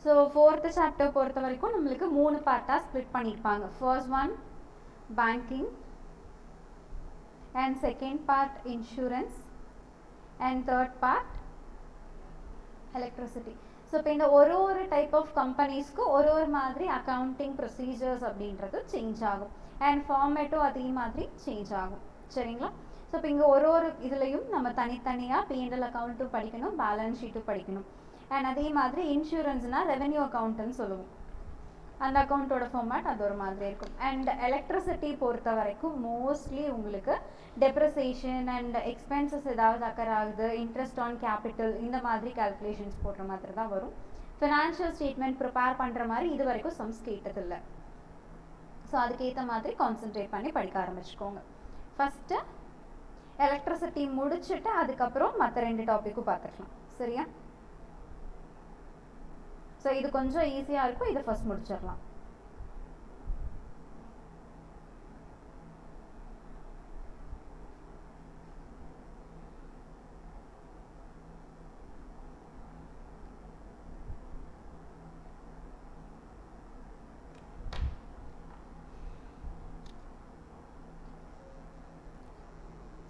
So 4th chapter பொறுத்த வரைக்கும் நம்மளுக்கு 3 பார்ட்டாக ஸ்ப்ளிட் பண்ணியிருப்பாங்க. First one banking, and second part insurance, and third part electricity. So இப்போ இந்த ஒரு டைப் ஆஃப் கம்பெனிஸ்க்கு ஒரு மாதிரி அக்கௌண்டிங் ப்ரொசீஜர்ஸ் அப்படின்றது சேஞ்ச் ஆகும், அண்ட் ஃபார்மேட்டும் அதே மாதிரி சேஞ்ச் ஆகும். சரிங்களா? ஸோ இப்போ இங்கே ஒரு இதுலேயும் நம்ம தனித்தனியாக P&L அக்கௌண்ட்டும் படிக்கணும், பேலன்ஸ் ஷீட்டும் படிக்கணும். அண்ட் அதே மாதிரி இன்சூரன்ஸ்னால் ரெவென்யூ அக்கௌண்ட்டுன்னு சொல்லுவோம், அந்த அக்கௌண்ட்டோட ஃபார்மேட் அது ஒரு மாதிரி இருக்கும். அண்ட் எலக்ட்ரிசிட்டி பொறுத்த வரைக்கும் மோஸ்ட்லி உங்களுக்கு டெப்ரிசியேஷன் அண்ட் எக்ஸ்பென்சஸ் ஏதாவது அக்கர் ஆகுது, இன்ட்ரெஸ்ட் ஆன் கேபிட்டல், இந்த மாதிரி கால்குலேஷன்ஸ் போடுற மாதிரி தான் வரும். ஃபினான்ஷியல் ஸ்டேட்மெண்ட் ப்ரிப்பேர் பண்ணுற மாதிரி இது வரைக்கும் சம்ஸ் கேட்டதில்லை. ஸோ அதுக்கேற்ற மாதிரி கான்சென்ட்ரேட் பண்ணி படிக்க ஆரம்பிச்சுக்கோங்க. ஃபஸ்ட்டு எலக்ட்ரிசிட்டி முடிச்சுட்டு அதுக்கப்புறம் மற்ற 2 டாப்பிக்கும் பார்த்துக்கலாம். சரியா? ஸோ இது கொஞ்சம் ஈஸியாக இருக்கும், இதை ஃபஸ்ட் முடிச்சிடலாம்.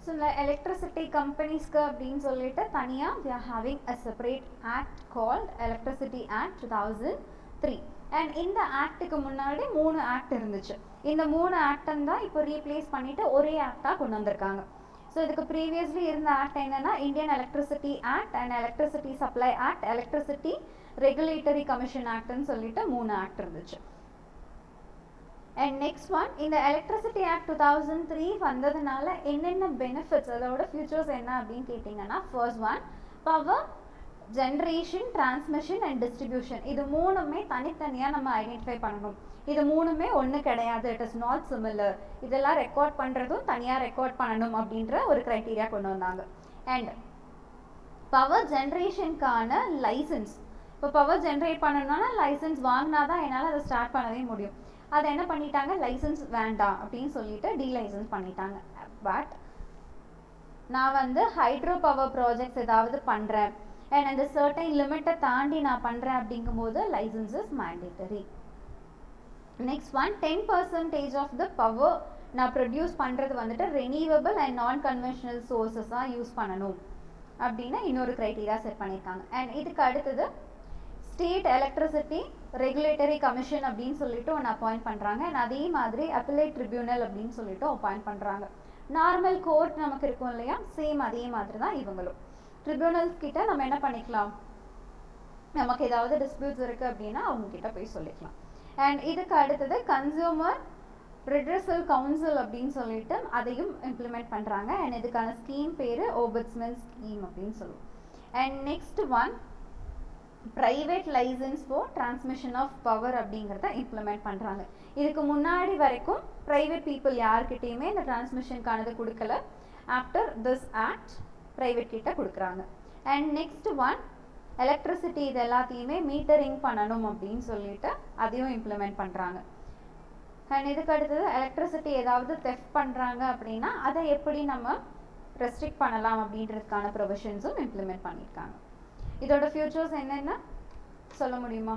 ஸோ இந்த எலக்ட்ரிசிட்டி கம்பெனிஸ்க்கு அப்படின்னு சொல்லிட்டு தனியாக we are having a separate act called Electricity Act 2003. And இந்த ஆக்டுக்கு முன்னாடி 3 ஆக்ட் இருந்துச்சு. இந்த 3 ஆக்டன் தான் இப்போ ரீப்ளேஸ் பண்ணிட்டு ஒரே ஆக்டாக கொண்டு வந்திருக்காங்க. ஸோ இதுக்கு ப்ரீவியஸ்லி இருந்த ஆக்ட் என்னன்னா Indian electricity act and electricity supply act, electricity regulatory commission ஆக்ட்னு சொல்லிட்டு 3 ஆக்ட் இருந்துச்சு. அண்ட் நெக்ஸ்ட் ஒன், இந்த எலக்ட்ரிசிட்டி ஆக்ட் 2003 வந்ததுனால என்னென்ன பெனிஃபிட்ஸ், அதோட ஃபியூச்சர்ஸ் என்ன அப்படின்னு கேட்டிங்கன்னா, first one power generation, transmission and distribution. இது 3மே தனித்தனியாக நம்ம ஐடென்டிஃபை பண்ணணும். இது 3மே ஒன்று கிடையாது, இட் இஸ் நாட் சிமிலர். இதெல்லாம் ரெக்கார்ட் பண்ணுறதும் தனியாக ரெக்கார்ட் பண்ணணும் அப்படின்ற ஒரு க்ரைட்டீரியா கொண்டு வந்தாங்க. அண்ட் பவர் ஜென்ரேஷனுக்கான லைசன்ஸ், இப்போ பவர் ஜென்ரேட் பண்ணணும்னா லைசன்ஸ் வாங்கினா தான் என்னால் அதை ஸ்டார்ட் பண்ணவே முடியும். அதை என்ன பண்ணிட்டாங்க, லைசன்ஸ் வேண்டாம் அப்படின்னு சொல்லிட்டு டீலைசன்ஸ் பண்ணிட்டாங்க. பட் நான் வந்து ஹைட்ரோ பவர் ப்ராஜெக்ட்ஸ் ஏதாவது பண்ணுறேன் அண்ட் அந்த சர்டைன் லிமிட்டை தாண்டி நான் பண்ணுறேன் அப்படிங்கும்போது licence is mandatory. Next one, 10% of the power நான் ப்ரொடியூஸ் பண்ணுறது வந்துட்டு ரெனியூவபிள் அண்ட் நான் கன்வென்ஷனல் சோர்ஸஸாக யூஸ் பண்ணணும் அப்படின்னு இன்னொரு க்ரைட்டீரியா செட் பண்ணியிருக்காங்க. அண்ட் இதுக்கு அடுத்தது ஸ்டேட் எலக்ட்ரிசிட்டி ரெகுலேட்டரி கமிஷன் அப்படின்னு சொல்லிட்டு ஒன்று அப்பாயிண்ட் பண்ணுறாங்க. அண்ட் அதே மாதிரி அப்பலேட் ட்ரிபியூனல் அப்படின்னு சொல்லிட்டு அப்பாயிண்ட் பண்ணுறாங்க. நார்மல் கோர்ட் நமக்கு இருக்கும் இல்லையா, சேம் அதே மாதிரி தான் இவங்களும். ட்ரிபியூனல்ஸ் கிட்ட நம்ம என்ன பண்ணிக்கலாம், நமக்கு ஏதாவது டிஸ்பியூட்ஸ் இருக்குது அப்படின்னா அவங்கக்கிட்ட போய் சொல்லிக்கலாம். அண்ட் இதுக்கு அடுத்தது கன்சியூமர் ரிட்ரெசல் கவுன்சில் அப்படின்னு சொல்லிட்டு அதையும் இம்ப்ளிமெண்ட் பண்ணுறாங்க. அண்ட் இதுக்கான ஸ்கீம் பேர் ஓபட்ஸ்மென் ஸ்கீம் அப்படின்னு சொல்லுவோம். And next one, private licence for transmission of power அப்படிங்கிறத இம்ப்ளிமெண்ட் பண்ணுறாங்க. இதுக்கு முன்னாடி வரைக்கும் ப்ரைவேட் பீப்புள் யார்கிட்டையுமே இந்த டிரான்ஸ்மிஷனுக்கானது கொடுக்கல. ஆஃப்டர் திஸ் ஆக்ட் ப்ரைவேட் கிட்ட கொடுக்குறாங்க. அண்ட் நெக்ஸ்ட் ஒன், எலக்ட்ரிசிட்டி இது எல்லாத்தையுமே மீட்டரிங் பண்ணணும் அப்படின்னு சொல்லிட்டு அதையும் இம்ப்ளிமெண்ட் பண்ணுறாங்க. அண்ட் இதுக்கு அடுத்தது எலக்ட்ரிசிட்டி ஏதாவது தெஃப்ட் பண்ணுறாங்க அப்படின்னா அதை எப்படி நம்ம ரெஸ்ட்ரிக்ட் பண்ணலாம் அப்படின்றதுக்கான ப்ரொவிஷன்ஸும் இம்ப்ளிமெண்ட் பண்ணியிருக்காங்க. இதோட ஃபியூச்சர்ஸ் என்னென்ன சொல்ல முடியுமா?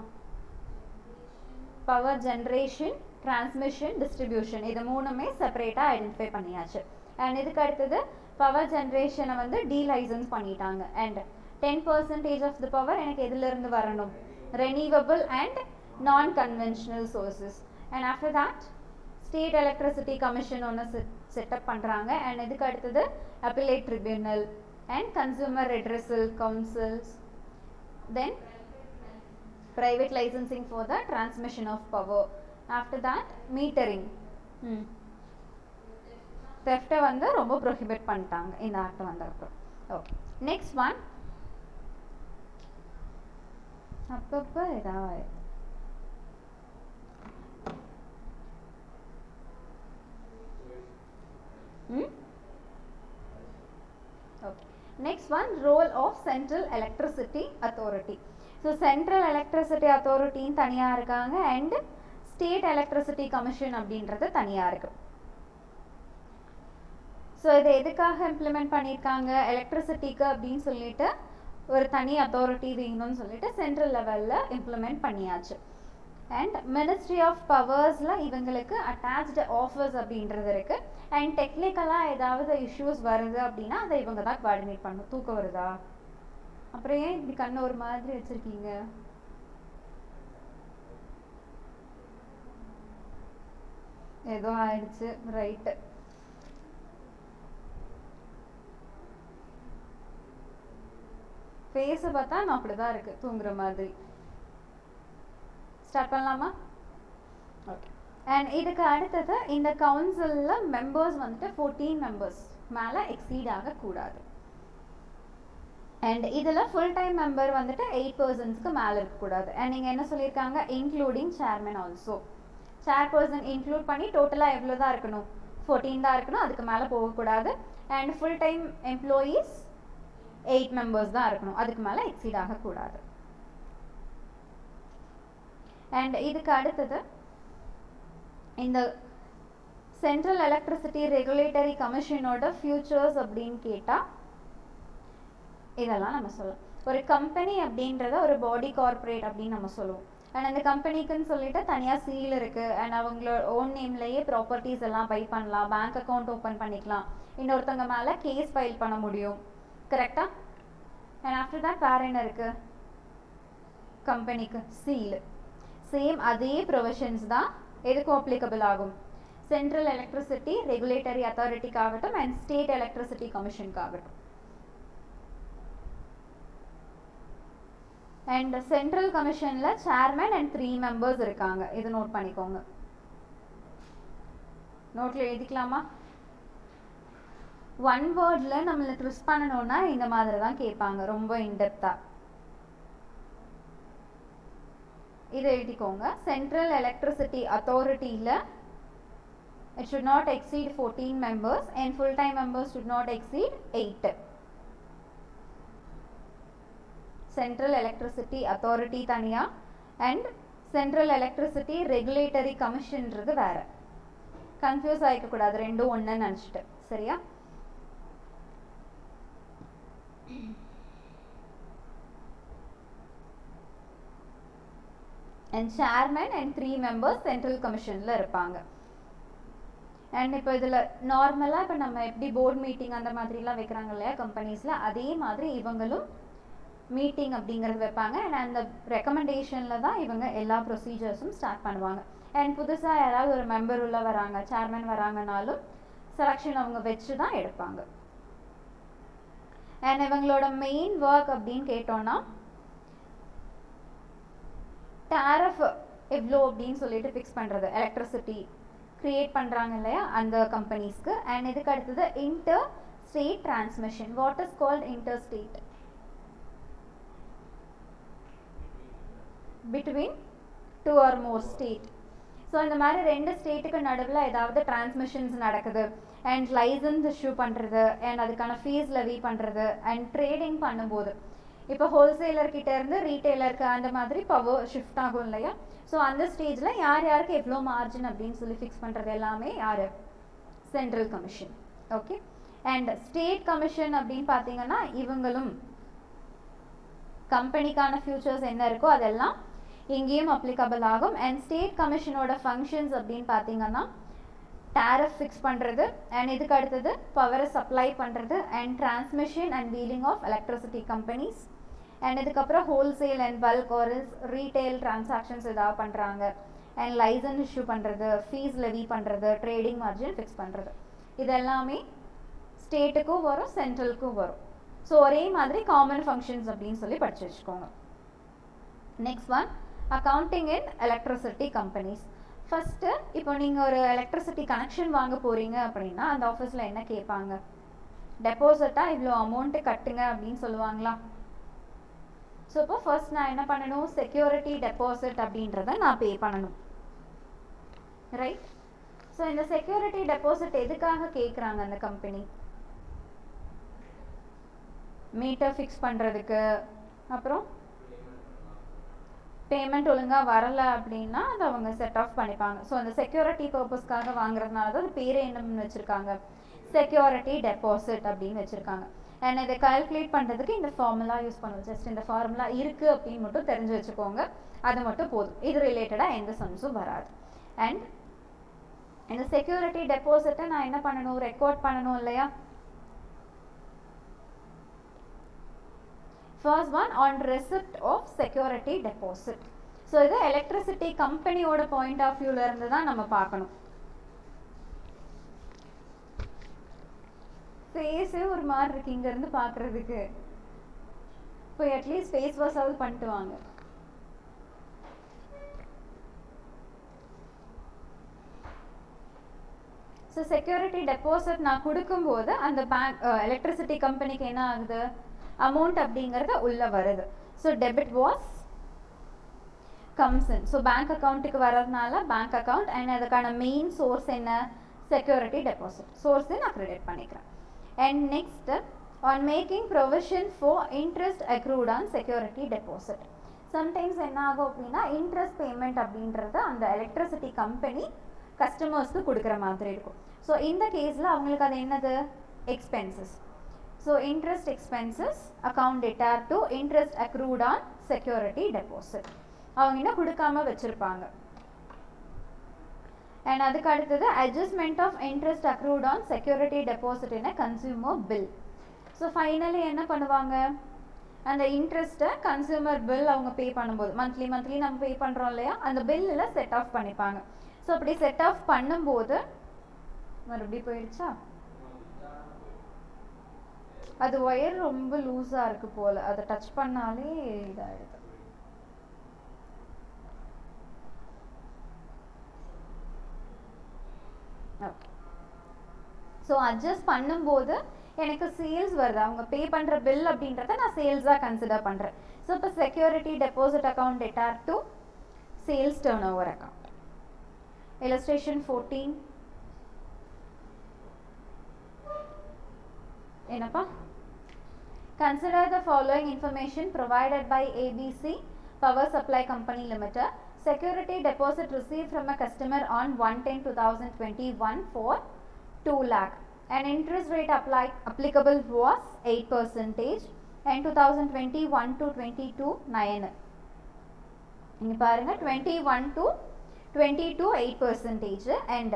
பவர் ஜென்ரேஷன், டிரான்ஸ்மிஷன், டிஸ்ட்ரிபியூஷன், இது 3மே செப்பரேட்டாக ஐடென்டிஃபை பண்ணியாச்சு. அண்ட் இதுக்கு அடுத்தது பவர் ஜென்ரேஷனை வந்து டீலைசன்ஸ் பண்ணிட்டாங்க. அண்ட் 10% ஆஃப் த பவர் எனக்கு எதிலிருந்து வரணும், renewable and non conventional sources. And after that state electricity commission ஒன்று செட்டப் பண்ணுறாங்க. அண்ட் இதுக்கு அடுத்தது appellate tribunal and consumer redressal councils. Then private licensing for the transmission of power. After that metering. Theft வந்து ரொம்ப prohibit பண்ணிட்டாங்க இந்த act வந்ததுக்கு. Okay, next one, அப்பப்போ ஏதாவது okay. Next one, role of Central Electricity Authority. So Central Electricity Authority தனியாக இருக்காங்க and State Electricity Commission அப்படின்றது தனியாக இருக்கு. ஸோ இதை எதுக்காக இம்ப்ளிமெண்ட் பண்ணியிருக்காங்க, எலக்ட்ரிசிட்டிக்கு அப்படின்னு சொல்லிட்டு ஒரு தனி அத்தாரிட்டி வேணும்னு சொல்லிட்டு சென்ட்ரல் லெவலில் இம்ப்ளிமெண்ட் பண்ணியாச்சு. அண்ட் மினிஸ்ட்ரி ஆஃப் பவர்ஸில் இவங்களுக்கு அட்டாச்டு ஆஃபர்ஸ் அப்படின்றது இருக்குது. அண்ட் டெக்னிக்கலாக ஏதாவது இஷ்யூஸ் வருது அப்படின்னா அதை இவங்க தான் கோஆர்டினேட் பண்ணணும். தூக்கம் வருதா? அப்புறம் ஏன் இப்படி கண்ணு ஒரு மாதிரி வச்சுருக்கீங்க? ஏதோ ஆயிடுச்சு. ரைட்டு. ஃபேஸை பார்த்தா நான் அப்படி தான் இருக்குது, தூங்குற மாதிரி. ஸ்டார்ட் பண்ணலாமா? ஓகே. அண்ட் இதுக்கு அடுத்தது இந்த கவுன்சிலில் மெம்பர்ஸ் வந்துட்டு 14 மெம்பர்ஸ் மேலே எக்ஸீட் ஆகக்கூடாது. அண்ட் இதில் ஃபுல் டைம் மெம்பர் வந்துட்டு 8 பர்சன்ஸ்க்கு மேலே இருக்கக்கூடாது. அண்ட் நீங்கள் என்ன சொல்லியிருக்காங்க, including chairman also. Chairperson include பண்ணி டோட்டலாக எவ்வளோ தான் இருக்கணும்? 14 தான் இருக்கணும், அதுக்கு மேலே போகக்கூடாது. And full time employees 8 members தான் இருக்கணும், அதுக்கு மேலே எக்ஸீட் ஆகக்கூடாது. அண்ட் இதுக்கு அடுத்தது இந்த சென்ட்ரல் எலக்ட்ரிசிட்டி ரெகுலேட்டரி கமிஷனோட ஃபியூச்சர்ஸ் அப்படின்னு கேட்டால் இதெல்லாம் நம்ம சொல்லலாம். ஒரு கம்பெனி அப்படின்றத ஒரு பாடி கார்பரேட் அப்படின்னு நம்ம சொல்லுவோம். அண்ட் அந்த கம்பெனிக்குன்னு சொல்லிட்டு தனியாக சீல் இருக்குது. அண்ட் அவங்களோட ஓன் நேம்லேயே ப்ராப்பர்ட்டிஸ் எல்லாம் பை பண்ணலாம், பேங்க் அக்கௌண்ட் ஓப்பன் பண்ணிக்கலாம், இன்னொருத்தவங்க மேலே கேஸ் ஃபைல் பண்ண முடியும். கரெக்டாக? அண்ட் ஆஃப்டர் தட் வேறு என்ன இருக்குது? கம்பெனிக்கு சீல். சேம் அதே ப்ரொவிஷன்ஸ் தான் எதுக்கும் அப்ளிகபிள் ஆகும். சென்ட்ரல் எலக்ட்ரிசிட்டி ரெகுலேட்டரி அத்தாரிட்டிக்காகட்டும் அண்ட் ஸ்டேட் எலக்ட்ரிசிட்டி கமிஷனுக்காகட்டும். அண்ட் சென்ட்ரல் கமிஷனில் சேர்மன் அண்ட் 3 மெம்பர்ஸ் இருக்காங்க. இது நோட் பண்ணிக்கோங்க. நோட்டில் எழுதிக்கலாமா? ஒன் வேர்டில் நம்மளை ட்விஸ்ட் பண்ணணும்னா இந்த மாதிரி தான் கேட்பாங்க, ரொம்ப இன்டெப்த்தாக. இதை எழுதிக்கோங்க. சென்ட்ரல் எலக்ட்ரிசிட்டி அத்தாரிட்டியில் it should not exceed 14 members and full-time members should not exceed 8. Central electricity authority தனியாக அண்ட் சென்ட்ரல் எலக்ட்ரிசிட்டி ரெகுலேட்டரி கமிஷன்றது வேறு. கன்ஃபியூஸ் ஆகிக்கக்கூடாது, ரெண்டும் ஒன்றுன்னு நினச்சிட்டு. சரியா? And chairman and 3 members central கமிஷனில் இருப்பாங்க. அண்ட் இப்போ இதில் நார்மலாக இப்போ நம்ம எப்படி போர்ட் மீட்டிங் அந்த மாதிரிலாம் வைக்கிறாங்க இல்லையா கம்பெனிஸில், அதே மாதிரி இவங்களும் மீட்டிங் அப்படிங்கிறது வைப்பாங்க. அண்ட் அந்த ரெக்கமெண்டேஷனில் தான் இவங்க எல்லா ப்ரொசீஜர்ஸும் ஸ்டார்ட் பண்ணுவாங்க. அண்ட் புதுசாக யாராவது ஒரு மெம்பர் உள்ள வராங்க, சேர்மன் வராங்கனாலும் செலெக்ஷன் அவங்க வச்சு தான் எடுப்பாங்க. அண்ட் இவங்களோட மெயின் ஒர்க் அப்படின்னு கேட்டோன்னா டேரிஃப் எவ்வளோ அப்படின்னு சொல்லிட்டு ஃபிக்ஸ் பண்ணுறது, எலக்ட்ரிசிட்டி க்ரியேட் பண்ணுறாங்க இல்லையா அந்த கம்பெனிஸ்க்கு. அண்ட் இதுக்கு அடுத்தது inter state transmission. What is called inter state? Between 2 or more state. So இந்த மாதிரி 2 ஸ்டேட்டுக்கு நடுவில் ஏதாவது டிரான்ஸ்மிஷன்ஸ் நடக்குது அண்ட் லைசன்ஸ் இஷ்யூ பண்ணுறது அண்ட் அதுக்கான ஃபீஸ் லெவி பண்ணுறது அண்ட் ட்ரேடிங் பண்ணும்போது இப்போ ஹோல்சேலர்கிட்ட இருந்து ரீட்டெயிலருக்கு அந்த மாதிரி பவர் ஷிஃப்ட் ஆகும் இல்லையா. ஸோ அந்த ஸ்டேஜில் யார் யாருக்கு எவ்வளோ மார்ஜின் அப்படின்னு சொல்லி ஃபிக்ஸ் பண்ணுறது எல்லாமே யார்? Central commission. Okay. And state commission அப்படின்னு பார்த்தீங்கன்னா இவங்களும் கம்பெனிக்கான ஃபியூச்சர்ஸ் என்ன இருக்கோ அதெல்லாம் இங்கேயும் அப்ளிகபிள் ஆகும். அண்ட் ஸ்டேட் கமிஷனோட ஃபங்க்ஷன்ஸ் அப்படின்னு பார்த்தீங்கன்னா டேரிஃப் ஃபிக்ஸ் பண்ணுறது அண்ட் இதுக்கு அடுத்தது பவரை சப்ளை பண்ணுறது and transmission and dealing of electricity companies and இதுக்கப்புறம் ஹோல்சேல் அண்ட் பல்க் ஒரு ரீட்டைல் டிரான்சாக்ஷன்ஸ் ஏதாவது பண்ணுறாங்க அண்ட் லைசன்ஸ் இஷ்யூ பண்ணுறது, ஃபீஸ் லெவி பண்ணுறது, ட்ரேடிங் மார்ஜின் ஃபிக்ஸ் பண்ணுறது. இதெல்லாமே ஸ்டேட்டுக்கும் வரும் சென்ட்ரலுக்கும் வரும். ஸோ ஒரே மாதிரி காமன் ஃபங்க்ஷன்ஸ் அப்படின்னு சொல்லி படிச்சு வச்சுக்கோங்க. நெக்ஸ்ட் ஒன், அக்கௌண்டிங் இன் எலக்ட்ரிசிட்டி கம்பெனிஸ். ஃபஸ்ட்டு இப்போ நீங்கள் ஒரு எலக்ட்ரிசிட்டி கனெக்ஷன் வாங்க போகிறீங்க அப்படின்னா அந்த ஆஃபீஸில் என்ன கேட்பாங்க? டெபாசிட்டாக இவ்வளோ அமௌண்ட்டு கட்டுங்க அப்படின்னு சொல்லுவாங்களா? ஸோ இப்போ ஃபர்ஸ்ட் நான் என்ன பண்ணணும்? செக்யூரிட்டி டெபாசிட் அப்படின்றத நான் பே பண்ணணும். ரைட்? ஸோ இந்த செக்யூரிட்டி டெபாசிட் எதுக்காக கேட்குறாங்க அந்த கம்பெனி? மீட்டர் ஃபிக்ஸ் பண்ணுறதுக்கு, அப்புறம் பேமெண்ட் ஒழுங்காக வரலை அப்படின்னா அதை அவங்க செட் ஆஃப் பண்ணிப்பாங்க. ஸோ அந்த செக்யூரிட்டி பர்பஸ்க்காக வாங்குறதுனால தான் அது பேர் என்னன்னு வச்சுருக்காங்க, செக்யூரிட்டி டெபாசிட் அப்படின்னு வச்சுருக்காங்க. அண்ட் இதை கால்குலேட் பண்ணுறதுக்கு இந்த ஃபார்முலா யூஸ் பண்ணுவோம். ஜஸ்ட் இந்த ஃபார்முலா இருக்குது அப்படின்னு மட்டும் தெரிஞ்சு வச்சுக்கோங்க, அது மட்டும் போதும். இது ரிலேட்டடாக எந்த சம்ஸும் வராது. அண்ட் இந்த செக்யூரிட்டி டெபாசிட்டை நான் என்ன பண்ணணும், ரெக்கார்ட் பண்ணணும் இல்லையா. First one on receipt of security deposit. So இது எலக்ட்ரிசிட்டி கம்பெனியோட பாயிண்ட் ஆஃப் வியூல இருந்து தான் நம்ம பார்க்கணும். ஃபேஸே ஒரு மாதிரி இருக்கு இங்க இருந்து பார்க்கறதுக்கு. போய் அட்லீஸ்ட் ஃபேஸ் வாஷ் ஆவது பண்ணிட்டு வாங்க. ஸோ செக்யூரிட்டி டெபாசிட் நான் கொடுக்கும்போது அந்த பேங்க் எலக்ட்ரிசிட்டி கம்பெனிக்கு என்ன ஆகுது, அமௌண்ட் அப்படிங்கிறது உள்ள வருது. So debit was comes in. So bank அக்கௌண்ட்டுக்கு வர்றதுனால பேங்க் அக்கௌண்ட், அண்ட் அதுக்கான மெயின் சோர்ஸ் என்ன, செக்யூரிட்டி டெபாசிட். சோர்ஸை நான் கிரெடிட் பண்ணிக்கிறேன். And next on making provision for interest accrued on security deposit. Sometimes என்ன ஆகும் அப்படின்னா இன்ட்ரெஸ்ட் பேமெண்ட் அப்படின்றது அந்த எலக்ட்ரிசிட்டி கம்பெனி கஸ்டமர்ஸ்க்கு கொடுக்குற மாதிரி இருக்கும். ஸோ இந்த கேஸில் அவங்களுக்கு அது என்னது, expenses. So interest expenses account data to interest accrued on security deposit. அவங்க இன்னும் கொடுக்காம வச்சுருப்பாங்க. அண்ட் அதுக்கு அடுத்தது adjustment of interest accrued on security deposit in consumer bill. So finally என்ன பண்ணுவாங்க, அந்த இன்ட்ரெஸ்ட்டை கன்சியூமர் பில் அவங்க பே பண்ணும்போது மந்த்லி நம்ம பே பண்ணுறோம் இல்லையா, அந்த பில்லில் செட் ஆஃப் பண்ணிப்பாங்க. ஸோ அப்படி செட் ஆஃப் பண்ணும்போது மறுபடியும் போயிடுச்சா, அது ஒயர் ரொம்ப லூஸாக இருக்கு போல், அதை டச் பண்ணாலே இதாகிடுது. ஓகே. ஸோ அட்ஜஸ்ட் பண்ணும்போது எனக்கு சேல்ஸ் வருது, அவங்க பே பண்ணுற பில் அப்படின்றத நான் சேல்ஸாக கன்சிடர் பண்ணுறேன். ஸோ இப்போ security deposit account data to sales turn over account. Illustration 14. Enappa? Consider the following information provided by ABC Power Supply Company Limited. Security deposit received from a customer on 1/10/2021 for 2 lakh. An interest rate applicable was 8% and 2021 to 22 9. இங்க பாருங்க 21 to 22 8% and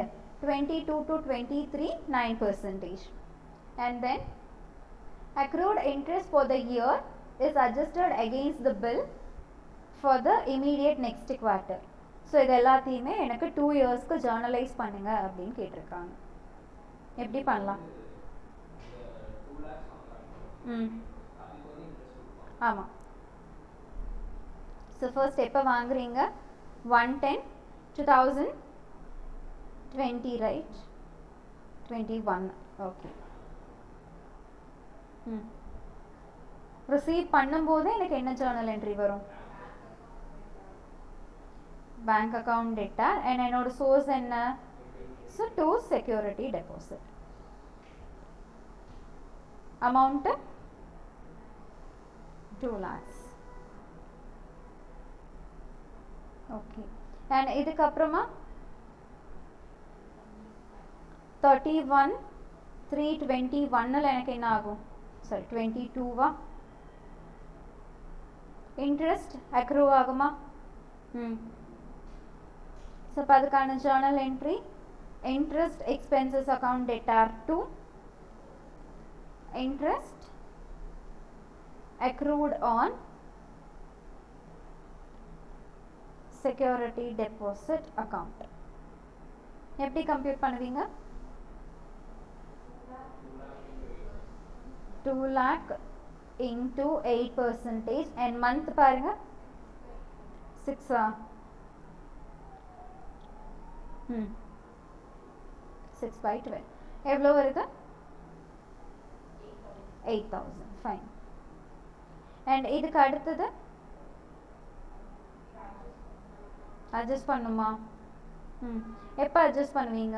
22 to 23 9%. And then accrued interest for the year is adjusted against the bill for the immediate next quarter. So இது எல்லாத்தையுமே எனக்கு 2 இயர்ஸ்க்கு ஜேர்னலைஸ் பண்ணுங்க அப்படின்னு கேட்டிருக்காங்க. எப்படி பண்ணலாம்? ஆமாம். ஸோ ஃபர்ஸ்ட் எப்போ வாங்குறீங்க, 1/10/2020 right, 21. ஓகே. ரிசீவ் பண்ணும்போது எனக்கு என்ன ஜேர்னல் என்ட்ரி வரும், பேங்க் அக்கௌண்ட் டேட்டா, அண்ட் என்னோட சோர்ஸ் என்ன, so to security deposit. Amount 2 lakhs. Okay. And இதுக்கப்புறமா 31/3/21 எனக்கு என்ன ஆகும், சாரி 22வா இன்ட்ரெஸ்ட் அக்ரூ ஆகுமா? ஸோ இப்போ அதுக்கான Journal entry interest expenses account data to interest accrued on security deposit account. எப்படி கம்ப்யூட் பண்ணுவீங்க, 2 lakh into 8% and month பாருங்க 6 6/12 எவ்வளோ வருது, 8,000. ஃபைன். அண்ட் இதுக்கு அடுத்தது அட்ஜஸ்ட் பண்ணுமா, எப்போ அட்ஜஸ்ட் பண்ணுவீங்க,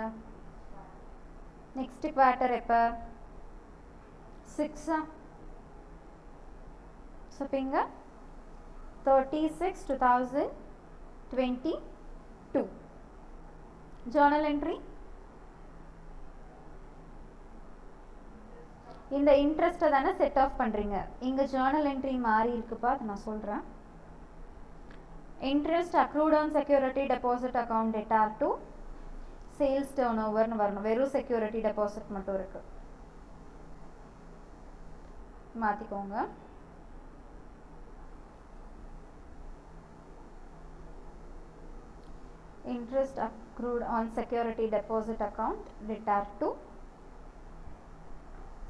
நெக்ஸ்ட் குவார்ட்டர் எப்போ, 6. ஸோ இப்போ இங்கே 36/2022 ஜேர்னல் என்ட்ரி இந்த இன்ட்ரெஸ்ட்டை தானே செட் ஆஃப் பண்ணுறீங்க. இங்கே ஜேர்னல் என்ட்ரி மாறி இருக்குப்பா, அதை நான் சொல்கிறேன். Interest accrued on security deposit account debtor to sales டர்ன் ஓவர்னு வரணும். வெறும் செக்யூரிட்டி டெபாசிட் மட்டும் இருக்கு, மாற்றிக்கோங்க. Interest accrued on security deposit account debtor to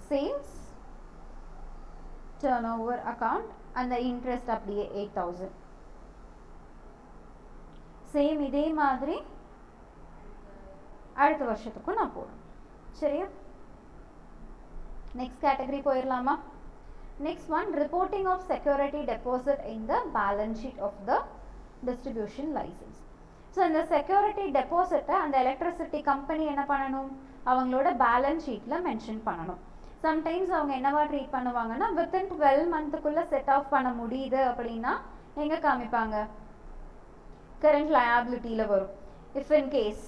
sales turnover account and the interest அப்படியே 8000. சேம் இதே மாதிரி அடுத்த வருஷத்துக்கும் நான் போடுறேன். சரியா? நெக்ஸ்ட் கேட்டகரி போயிடலாமா? Next one, reporting of security deposit in the balance sheet of the distribution licence. So இந்த security டெபாசிட்டை அந்த எலக்ட்ரிசிட்டி கம்பெனி என்ன பண்ணணும், அவங்களோட பேலன்ஸ் ஷீட்டில் மென்ஷன் பண்ணணும். சம்டைம்ஸ் அவங்க என்னவா ட்ரீட் பண்ணுவாங்கன்னா, வித்தின் 12 மந்த்துக்குள்ளே செட் ஆஃப் பண்ண முடியுது அப்படின்னா எங்கே காமிப்பாங்க, கரண்ட் லயபிலிட்டியில் வரும். இஃப் இன் கேஸ்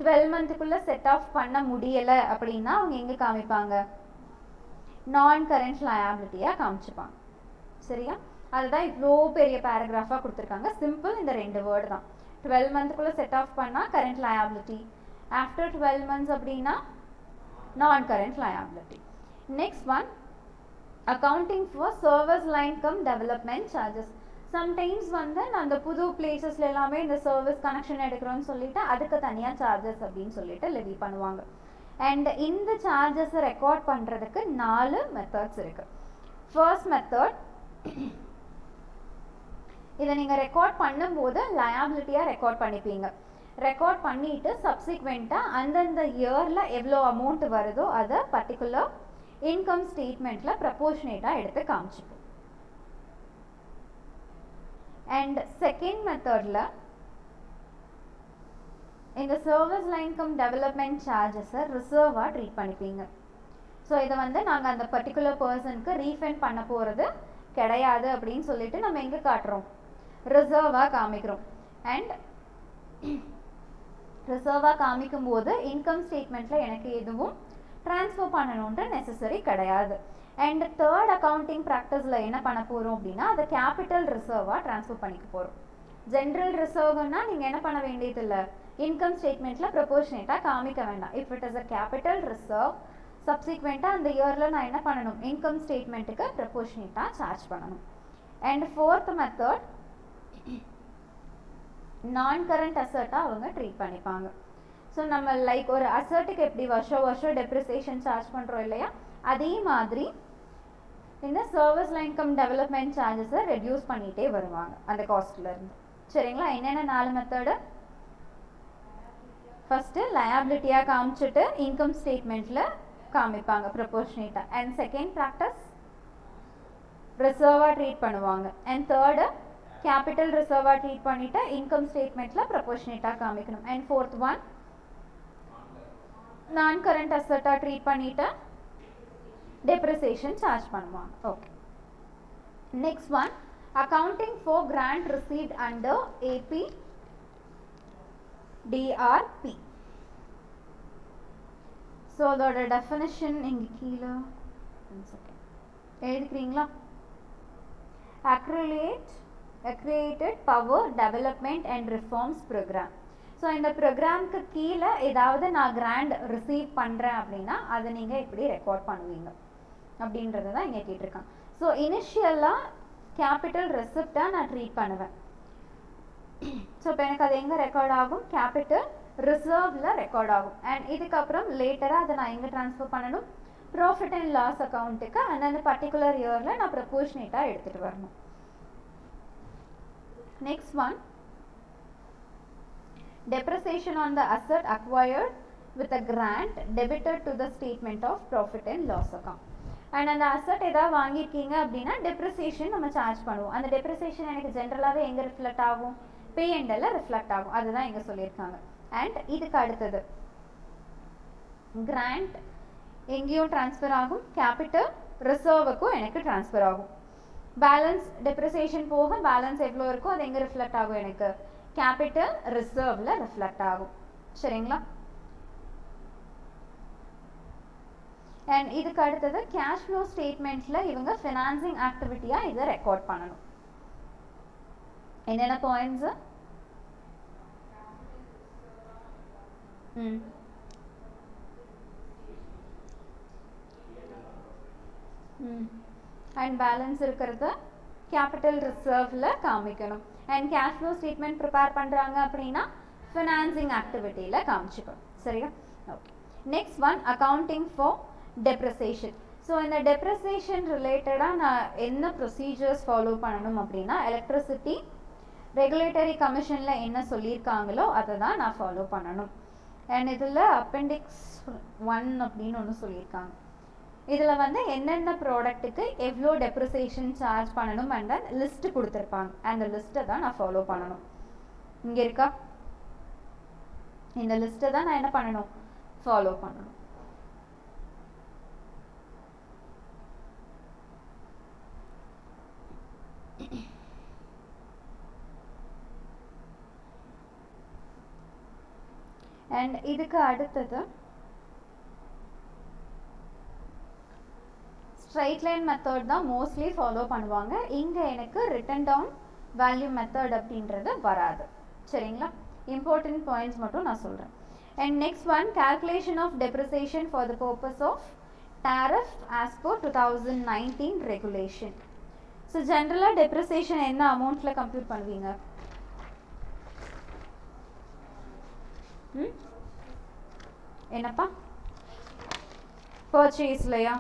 12 மந்த்துக்குள்ளே செட் ஆஃப் பண்ண முடியலை அப்படின்னா அவங்க எங்கே காமிப்பாங்க, நான் கரண்ட் லயபிலிட்டியாக காமிச்சுப்பாங்க. சரியா? அதுதான் இவ்வளோ பெரிய பேராகிராஃபாக கொடுத்துருக்காங்க. சிம்பிள், இந்த 2 வேர்டு தான். 12 மந்த்துக்குள்ளே செட் ஆஃப் பண்ணால் கரண்ட் லயபிலிட்டி, ஆஃப்டர் 12 மந்த்ஸ் அப்படின்னா நான் current liability. Next one, accounting for service line cum development charges. Sometimes வந்து அந்த புது பிளேசஸ்ல எல்லாமே இந்த சர்வீஸ் கனெக்ஷன் எடுக்கிறோன்னு சொல்லிட்டு அதுக்கு தனியாக சார்ஜஸ் அப்படின்னு சொல்லிட்டு லெவி பண்ணுவாங்க. அண்ட் இந்த சார்ஜஸை ரெக்கார்ட் பண்ணுறதுக்கு 4 மெத்தட்ஸ் இருக்குது. ஃபர்ஸ்ட் மெத்தட், இதை நீங்கள் ரெக்கார்ட் பண்ணும்போது லயபிலிட்டியாக ரெக்கார்ட் பண்ணிப்பீங்க. ரெக்கார்ட் பண்ணிவிட்டு சப்சிக்வெண்ட்டாக அந்தந்த இயரில் எவ்வளோ அமௌண்ட் வருதோ அதை பர்டிகுலர் இன்கம் ஸ்டேட்மெண்ட்டில் ப்ரப்போர்ஷனேட்டாக எடுத்து காமிச்சிப்போம். அண்ட் செகண்ட் மெத்தடில் இந்த சர்வீஸ் லைன் கம் டெவலப்மெண்ட் சார்ஜஸை ரிசர்வாக ட்ரீட் பண்ணிப்பீங்க. ஸோ இதை வந்து நாங்கள் அந்த பர்டிகுலர் பர்சனுக்கு ரீஃபண்ட் பண்ண போகிறது கிடையாது அப்படின்னு சொல்லிட்டு நம்ம எங்கே காட்டுறோம், ரிசர்வாக காமிக்கிறோம். அண்ட் ரிசர்வாக காமிக்கும் போது இன்கம் ஸ்டேட்மெண்ட்டில் எனக்கு எதுவும் ட்ரான்ஸ்ஃபர் பண்ணணுன்ற நெசசரி கிடையாது. அண்ட் தேர்ட் அக்கௌண்டிங் ப்ராக்டிஸில் என்ன பண்ண போகிறோம் அப்படின்னா அதை கேபிட்டல் ரிசர்வாக ட்ரான்ஸ்ஃபர் பண்ணிக்க போகிறோம். ஜென்ரல் ரிசர்வ்னா நீங்கள் என்ன பண்ண வேண்டியதில்லை, இன்கம் ஸ்டேட்மெண்ட்டில் ப்ரொபோர்ஷனேட்டாக காமிக்க வேண்டாம். If it is a capital reserve, சப்சிக்வெண்ட்டாக அந்த இயரில் நான் என்ன பண்ணணும், இன்கம் ஸ்டேட்மெண்ட்டுக்கு ப்ரொபோர்ஷனேட்டாக சார்ஜ் பண்ணணும். அண்ட் ஃபோர்த் மெத்தட், நான் கரண்ட் அசர்ட்டாக அவங்க ட்ரீட் பண்ணிப்பாங்க. ஸோ நம்ம லைக் ஒரு அசர்ட்டுக்கு எப்படி வருஷம் டெப்ரிசியேஷன் சார்ஜ் பண்ணுறோம் இல்லையா, அதே மாதிரி இந்த சர்வீஸ் லைன் கம் டெவலப்மெண்ட் சார்ஜஸை ரெடியூஸ் பண்ணிகிட்டே வருவாங்க அந்த காஸ்ட்லேருந்து. சரிங்களா? என்னென்ன 4 மெத்தடு, ஃபஸ்ட்டு லயபிலிட்டியாக காமிச்சிட்டு இன்கம் ஸ்டேட்மெண்ட்டில் காமிப்பாங்க ப்ரொபோர்ஷனேட்டாக. அண்ட் செகண்ட் ப்ராக்டிஸ் ரிசர்வாக ட்ரீட் பண்ணுவாங்க. அண்ட் தேர்டு கேபிட்டல் ரிசர்வாக ட்ரீட் பண்ணிவிட்டு இன்கம் ஸ்டேட்மெண்ட்டில் ப்ரொபோர்ஷனேட்டாக காமிக்கணும். And fourth one, non current அசட்டாக ட்ரீட் பண்ணிவிட்டு டெப்ரிசியேஷன் சார்ஜ் பண்ணுவாங்க. Okay. Next one, accounting for grant received under AP DRP. So அதோட டெஃபினிஷன் இங்கே கீழே எழுதிக்கிறீங்களா? accredited power development and reforms program. So இந்த ப்ரோக்ராம்க்கு கீழே ஏதாவது நான் கிராண்ட் ரிசீவ் பண்ணுறேன் அப்படின்னா அதை நீங்கள் இப்படி ரெக்கார்ட் பண்ணுவீங்க அப்படின்றது தான் இங்கே கேட்டிருக்காங்க. ஸோ இனிஷியலாக கேபிட்டல் ரெசிப்டாக நான் ட்ரீட் பண்ணுவேன். ஸோ இப்போ எனக்கு அது எங்கே ரெக்கார்ட் ஆகும், கேபிட்டல் ரிசர்வில் ரெக்கார்ட் ஆகும். அண்ட் இதுக்கப்புறம் லேட்டராக அதை நான் எங்கே ட்ரான்ஸ்ஃபர் பண்ணணும், ப்ராஃபிட் அண்ட் லாஸ் அக்கௌண்ட்டுக்கு அந்தந்த பர்டிகுலர் இயரில் நான் ப்ரப்போர்ஷனேட்டாக எடுத்துகிட்டு வரணும். Next one, depreciation on the asset acquired with a grant debited to the statement of profit and loss account. And அந்த அசட் ஏதாவது வாங்கியிருக்கீங்க அப்படின்னா டெப்ரிசியேஷன் நம்ம சார்ஜ் பண்ணுவோம். அந்த டெப்ரிசியேஷன் எனக்கு ஜென்ரலாகவே எங்கே ரிஃப்ளெக்ட் ஆகும், பே அண்ட்ல ரிஃப்ளெக்ட் ஆகும். அதுதான் இங்கே சொல்லியிருக்காங்க. அண்ட் இதுக்கு அடுத்தது கிராண்ட் எங்கேயும் ட்ரான்ஸ்ஃபர் ஆகும், கேபிட்டல் ரிசர்வுக்கும் எனக்கு ட்ரான்ஸ்ஃபர் ஆகும். பேலன்ஸ் டெப்ரிசியேஷன் போக பேலன்ஸ் எவ்வளோ இருக்கோ அது எங்கே ரிஃப்ளெக்ட் ஆகும், எனக்கு கேபிட்டல் ரிசர்வ்ல ரிஃப்ளெக்ட் ஆகும். சரிங்களா? அண்ட் இதுக்கு அடுத்தது கேஷ் ஃப்ளோ ஸ்டேட்மெண்ட்டில் இவங்க ஃபினான்சிங் ஆக்டிவிட்டியாக இதை ரெக்கார்ட் பண்ணணும். என்னென்ன பாயிண்ட்ஸு? அண்ட் பேலன்ஸ் இருக்கிறத கேபிட்டல் ரிசர்வில் காமிக்கணும். And cash flow statement prepare பண்ணுறாங்க அப்படின்னா ஃபினான்சிங் ஆக்டிவிட்டியில் காமிச்சிக்கணும். சரியா? Okay. Next one accounting for depreciation. So இந்த டெப்ரிசியேஷன் ரிலேட்டடாக நான் என்ன ப்ரொசீஜர்ஸ் ஃபாலோ பண்ணணும் அப்படின்னா எலக்ட்ரிசிட்டி ரெகுலேட்டரி கமிஷனில் என்ன சொல்லியிருக்காங்களோ அதை தான் நான் ஃபாலோ பண்ணணும். அண்ட் இதில் அப்பெண்டிக்ஸ் 1 அப்படின்னு ஒன்று சொல்லியிருக்காங்க. இதில் வந்து எந்தெந்த ப்ராடக்ட்டுக்கு எவ்வளோ டெப்ரிசியேஷன் சார்ஜ் பண்ணணும் அண்ட் லிஸ்ட்டு கொடுத்துருப்பாங்க. அந்த லிஸ்ட்டை தான் நான் ஃபாலோ பண்ணணும். இங்கே இருக்கா? இந்த லிஸ்ட்டை தான் நான் என்ன பண்ணணும்? ஃபாலோ பண்ணணும். அண்ட் இதுக்கு அடுத்தது ஸ்ட்ரைட் லைன் மெத்தட் தான் மோஸ்ட்லி ஃபாலோ பண்ணுவாங்க. இங்கே எனக்கு ரிட்டன் டவுன் வேல்யூ மெத்தட் அப்படின்றது வராது. சரிங்களா? இம்பார்ட்டன்ட் பாயிண்ட்ஸ் மட்டும் நான் சொல்கிறேன். And next one calculation of depreciation for the purpose of tariff as per 2019 regulation. So ஜென்ரலாக டெப்ரிசியேஷன் என்ன அமௌண்ட்டில் கம்ப்யூட் பண்ணுவீங்க? என்னப்பா? பர்ச்சேஸ்லையா?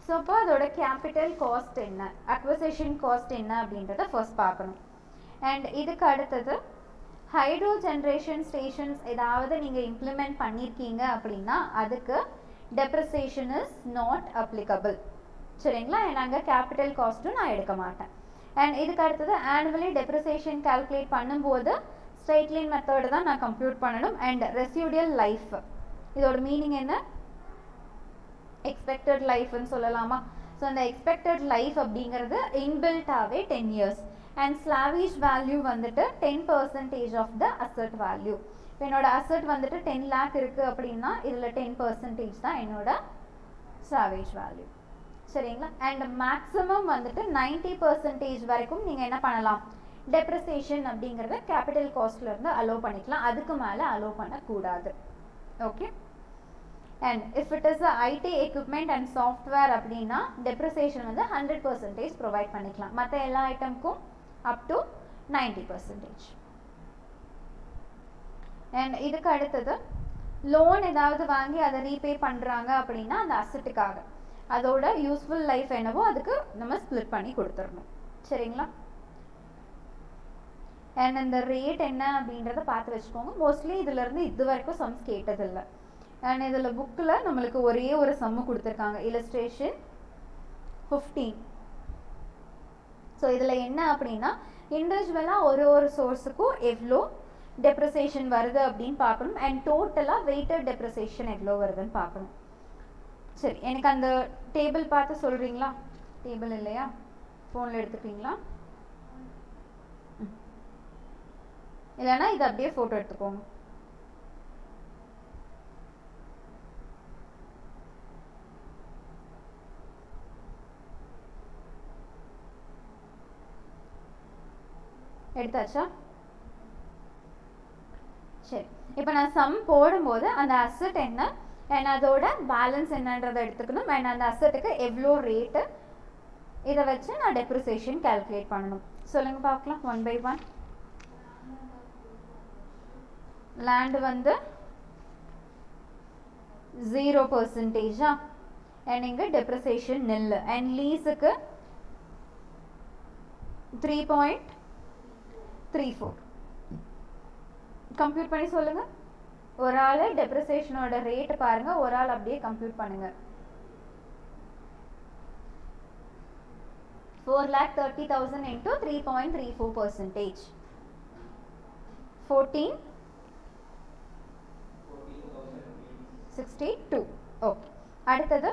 ஸோ அப்போ அதோட கேபிட்டல் காஸ்ட் என்ன, அக்விசிஷன் காஸ்ட் என்ன அப்படின்றத ஃபர்ஸ்ட் பார்க்கணும். அண்ட் இதுக்கு அடுத்தது ஹைட்ரோ ஜென்ரேஷன் ஸ்டேஷன்ஸ் ஏதாவது நீங்கள் இம்ப்ளிமெண்ட் பண்ணியிருக்கீங்க அப்படின்னா அதுக்கு டெப்ரிசியேஷன் இஸ் நாட் அப்ளிகபிள். சரிங்களா? நாங்கள் கேபிட்டல் காஸ்ட்டும் நான் எடுக்க மாட்டேன். அண்ட் இதுக்கு அடுத்தது ஆனுவலி டெப்ரிசியேஷன் கால்குலேட் பண்ணும்போது ஸ்ட்ரைட் லைன் மெத்தட் தான் நான் கம்ப்யூட் பண்ணணும். அண்ட் ரெசிடியல் லைஃப், இதோட மீனிங் என்ன? எக்ஸ்பெக்டட் லைஃப்னு சொல்லலாமா? ஸோ அந்த எக்ஸ்பெக்டட் லைஃப் அப்படிங்கிறது இன்பில்ட்டாகவே 10 years. அண்ட் ஸ்லாவிஷ் வேல்யூ வந்துட்டு 10% ஆஃப் த அசட் வேல்யூ. இப்போ என்னோட அசட் வந்துட்டு 10 lakh இருக்குது அப்படின்னா இதில் 10% தான் என்னோட ஸ்லாவிஷ் வேல்யூ. சரிங்களா? அண்ட் மேக்ஸிமம் வந்துட்டு 90% வரைக்கும் நீங்கள் என்ன பண்ணலாம்? டெப்ரிசியேஷன் அப்படிங்கிறத கேபிட்டல் காஸ்ட்லேருந்து அலோவ் பண்ணிக்கலாம். அதுக்கு மேலே அலோவ் பண்ணக்கூடாது. Okay. And if it is IT equipment and software அப்படின்னா டெப்ரிசியேஷன் வந்து 100% ப்ரொவைட் பண்ணிக்கலாம். மற்ற எல்லா ஐட்டமுக்கும் அப் டு 90%. அண்ட் இதுக்கு அடுத்தது லோன் ஏதாவது வாங்கி அதை ரீபே பண்ணுறாங்க அப்படின்னா அந்த அசட்டுக்காக அதோட யூஸ்ஃபுல் லைஃப் என்னவோ அதுக்கு நம்ம ஸ்ப்ளிட் பண்ணி கொடுத்துடணும். சரிங்களா? அண்ட் இந்த ரேட் என்ன அப்படின்றத பார்த்து வச்சுக்கோங்க. மோஸ்ட்லி இதிலேருந்து இது வரைக்கும் சம்ஸ் கேட்டதில்லை. அண்ட் இதில் புக்கில் நம்மளுக்கு ஒரே ஒரு சம்மு கொடுத்துருக்காங்க, இல்லஸ்ட்ரேஷன் 15. ஸோ இதில் என்ன அப்படின்னா இண்டிவிஜுவலாக ஒரு சோர்ஸுக்கும் எவ்வளோ டெப்ரிசியேஷன் வருது அப்படின்னு பார்க்கணும். அண்ட் டோட்டலாக வெயிட்டட் டெப்ரிசியேஷன் எவ்வளோ வருதுன்னு பார்க்கணும். சரி, எனக்கு அந்த டேபிள் பார்த்து சொல்கிறீங்களா? டேபிள் இல்லையா? ஃபோனில் எடுத்துக்கிறீங்களா? இல்லைன்னா இது அப்படியே ஃபோட்டோ எடுத்துக்கோங்க. எடுத்தாச்சா? சரி, இப்போ நான் சம் போடும்போது அந்த அசட் என்ன அண்ட் அதோட பேலன்ஸ் என்னன்றதை எடுத்துக்கணும். அண்ட் அந்த அசட்டுக்கு எவ்வளோ ரேட்டு இதை வச்சு நான் டெப்ரிசியேஷன் கால்குலேட் பண்ணணும். சொல்லுங்கள் பார்க்கலாம். 1 by 1. லேண்டு வந்து 0%. அண்ட் இங்கே டெப்ரிசியேஷன் நெல். அண்ட் லீஸுக்கு 3.34. கம்ப்யூட் பண்ணி சொல்லுங்கள். ஒரு ஆள் டெப்ரிசியேஷனோட ரேட்டு பாருங்கள், ஒரு ஆள் அப்படியே கம்ப்யூட் பண்ணுங்கள். 4,30,000 into 3.34%. 14,62. ஓகே. அடுத்தது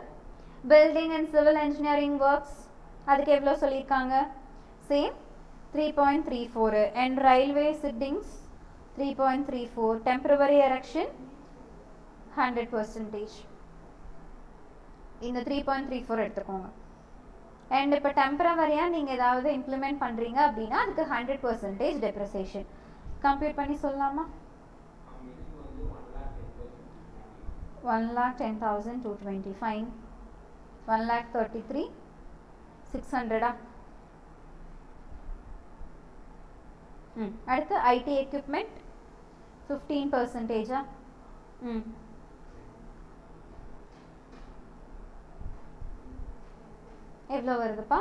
building and civil engineering works, அதுக்கு எவ்வளோ சொல்லியிருக்காங்க? Same 3.34. And railway sittings 3.34. Temporary erection 100%. இந்த 3.34 எடுத்துக்கோங்க. அண்ட் இப்போ டெம்பரவரியாக நீங்கள் ஏதாவது இம்ப்ளிமெண்ட் பண்ணுறீங்க அப்படின்னா அதுக்கு 100% டெப்ரிசியேஷன். கம்ப்யூட் பண்ணி சொல்லலாமா? 1,10,220 ஃபைன். 1,33,600. அடுத்து ஐடி எக்யூப்மெண்ட் 15%. எவ்வளோ வருதுப்பா?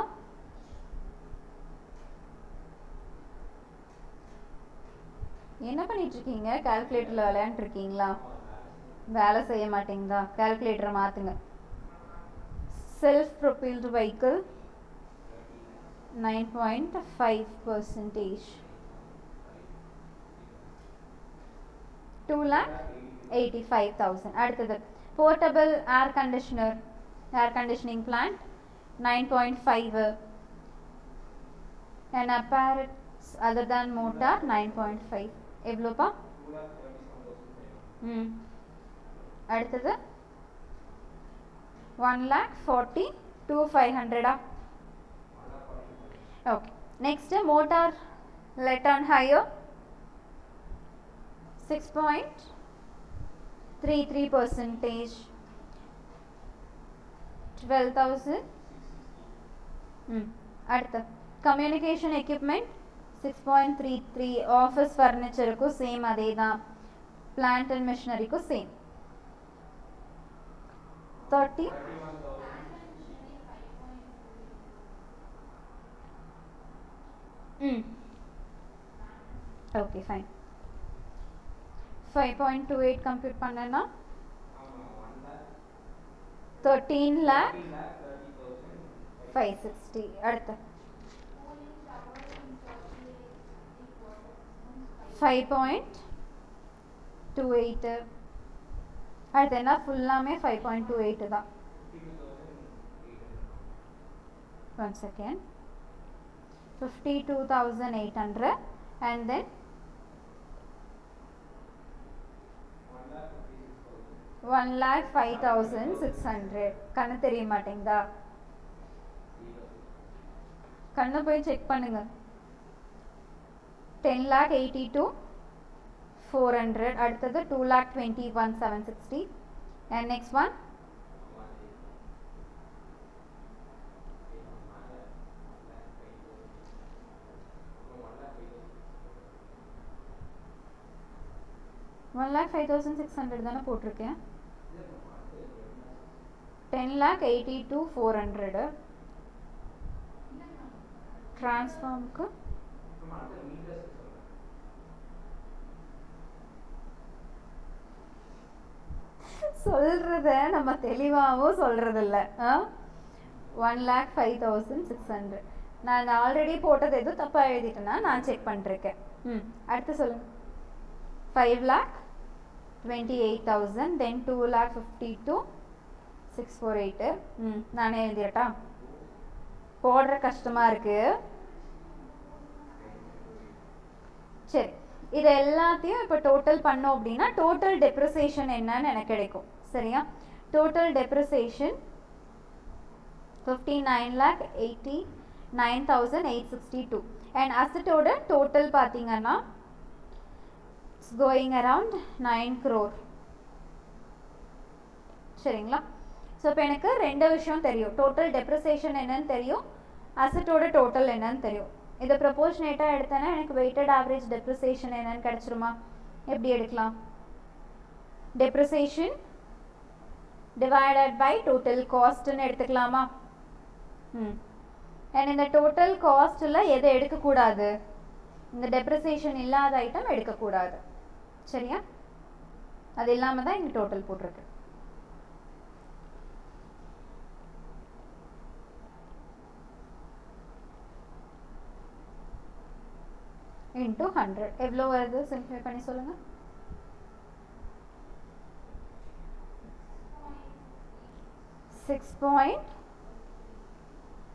என்ன பண்ணிட்டுருக்கீங்க? கால்குலேட்டரில் விளையாண்டுருக்கீங்களா? வேலை செய்ய மாட்டேங்குதா? கால்குலேட்டரை மாற்றுங்க. Self propelled vehicle 9.5%. 2,85,000. அடுத்தது portable air conditioning plant 9.5. and apparatus other than motor 9.5. எவ்வளோப்பா? அடுத்தது 1,40,2,500. Okay. Next motor let on hire 6.33%. 12,000. அடுத்து கம்யூனிகேஷன் எக்யூப்மெண்ட் 6.33. ஆஃபீஸ் ஃபர்னிச்சருக்கும் சேம் அதே தான். பிளான்ட் அண்ட் மிஷினரிக்கும் சேம் 30. Okay fine. 5.28 கம்ப்யூட் பண்ணேன்னா 13,560. அடுத்து 5.28. அடுத்து என்ன? ஃபுல்லாமே 5.28 தான். 1 செகண்ட். 52,800 and then 1,05,600. கண்ணு தெரிய மாட்டேங்குதா? கண்ணு போய் செக் பண்ணுங்க. 10,82,400. அடுத்தது 2,21,760. and next one 1,05,600 தானே போட்டிருக்கேன். 10,82,400. டிரான்ஸ்ஃபார்முக்கு சொல்றத நம்ம தெளிவாகவும் சொல்றதில்ல. 1,05,600. நான் ஆல்ரெடி போட்டது எதுவும் தப்பாக எழுதிட்டேன்னா நான் செக் பண்ணிருக்கேன். அடுத்து சொல்லுங்க. 5,28,000. then 2,52,648. நானே எழுதிடட்டா? போடுற கஷ்டமா இருக்கு. சரி, இது எல்லாத்தையும் இப்போ டோட்டல் பண்ணோம் அப்படின்னா டோட்டல் டெப்ரிசியேஷன் என்னன்னு எனக்கு கிடைக்கும். சரியா? Total depreciation 59,89,862. அண்ட் அசட்டோட டோட்டல் பார்த்தீங்கன்னா இட்ஸ் கோயிங் அரவுண்ட் 9 crore. சரிங்களா? ஸோ இப்போ எனக்கு ரெண்டு விஷயம் தெரியும். டோட்டல் டெப்ரிசியேஷன் என்னன்னு தெரியும், அசட்டோட டோட்டல் என்னன்னு தெரியும். இதை ப்ரொபோர்ஷனேட்டாக எடுத்தேன்னா எனக்கு வெயிட்டட் ஆவரேஜ் டெப்ரிசியேஷன் என்னன்னு கிடச்சிருமா? எப்படி எடுக்கலாம்? டெப்ரிசியேஷன் டிவைடட் பை டோட்டல் காஸ்ட்னு எடுத்துக்கலாமா? அண்ட் இந்த டோட்டல் காஸ்ட்டில் எதை எடுக்கக்கூடாது? இந்த டெப்ரிசியேஷன் இல்லாத ஐட்டம் எடுக்கக்கூடாது. சரியா? அது இல்லாமல் தான் இங்கே டோட்டல் போட்டிருக்கு. into 100 எவ்வளோ வருது? சிம்பிளை பண்ணி சொல்லுங்க. 6.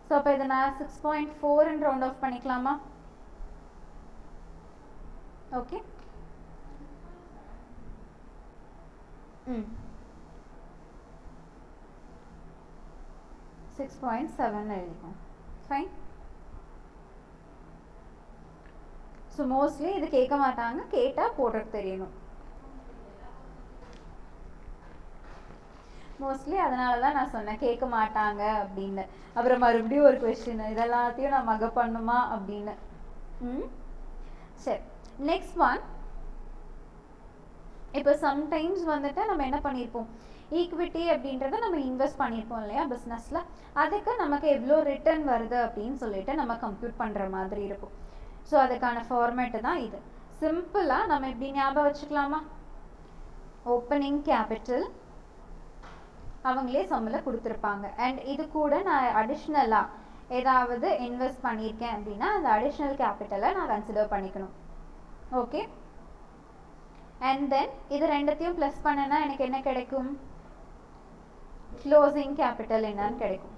ஸோ அப்போ இதை நான் 6.4 ரவுண்ட் ஆஃப் பண்ணிக்கலாமா? ஓகே. 6.7 எழுதிக்கும். ஃபைன். ஸோ மோஸ்ட்லி இது கேட்க மாட்டாங்க, கேட்டால் போடுறது தெரியணும். மோஸ்ட்லி அதனால தான் நான் சொன்னேன் கேட்க மாட்டாங்க அப்படின்னு. அப்புறம் மறுபடியும் ஒரு கொஸ்டின், இதெல்லாத்தையும் நான் மக பண்ணுமா அப்படின்னு. சரி, நெக்ஸ்ட் ஒன். இப்போ சம்டைம்ஸ் வந்துட்டு நம்ம என்ன பண்ணியிருப்போம், ஈக்விட்டி அப்படின்றத நம்ம இன்வெஸ்ட் பண்ணியிருப்போம் இல்லையா பிஸ்னஸில், அதுக்கு நமக்கு எவ்வளோ ரிட்டர்ன் வருது அப்படின்னு சொல்லிட்டு நம்ம கம்ப்யூட் பண்ணுற மாதிரி இருக்கும். ஸோ அதுக்கான ஃபார்மேட்டு தான் இது. சிம்பிளாக நம்ம இப்படி ஞாபகம் வச்சுக்கலாமா, ஓப்பனிங் கேபிட்டல் அவங்களே சம்மில் கொடுத்துருப்பாங்க. அண்ட் இது கூட நான் அடிஷ்னலாக ஏதாவது இன்வெஸ்ட் பண்ணியிருக்கேன் அப்படின்னா அந்த அடிஷ்னல் கேபிட்டலை நான் கன்சிடர் பண்ணிக்கணும். ஓகே. அண்ட் தென் இது ரெண்டத்தையும் ப்ளஸ் பண்ணனா எனக்கு என்ன கிடைக்கும், க்ளோசிங் கேபிட்டல் என்னன்னு கிடைக்கும்.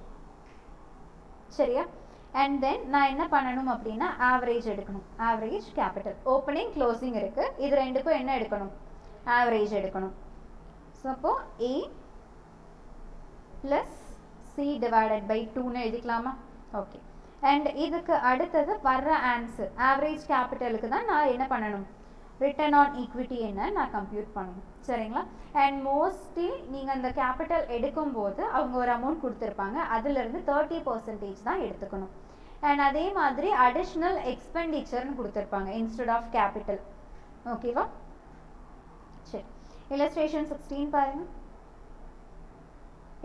சரியா? அண்ட் தென் நான் என்ன பண்ணணும் அப்படின்னா ஆவரேஜ் எடுக்கணும். ஆவரேஜ் கேபிட்டல், ஓப்பனிங் க்ளோசிங் இருக்குது, இது ரெண்டுக்கும் என்ன எடுக்கணும், ஆவரேஜ் எடுக்கணும். ஸோ அப்போ A + C டிவைடட் பை 2ன்னு எழுதிக்கலாமா? ஓகே. அண்ட் இதுக்கு அடுத்தது வர்ற ஆன்சர் ஆவரேஜ் கேபிட்டலுக்கு தான் நான் என்ன பண்ணணும், ரிட்டர்ன் ஆன் ஈக்விட்டி என்ன நான் கம்ப்யூட் பண்ணணும். சரிங்களா? அண்ட் மோஸ்ட்லி நீங்கள் அந்த கேபிட்டல் எடுக்கும்போது அவங்க ஒரு அமௌண்ட் கொடுத்துருப்பாங்க, அதுலேருந்து 30% தான் எடுத்துக்கணும். அண்ட் அதே மாதிரி அடிஷ்னல் எக்ஸ்பெண்டிச்சர்னு கொடுத்துருப்பாங்க இன்ஸ்டெட் ஆஃப் கேபிட்டல். ஓகேவா? சரி, இல்லஸ்ட்ரேஷன் 16 பாருங்க.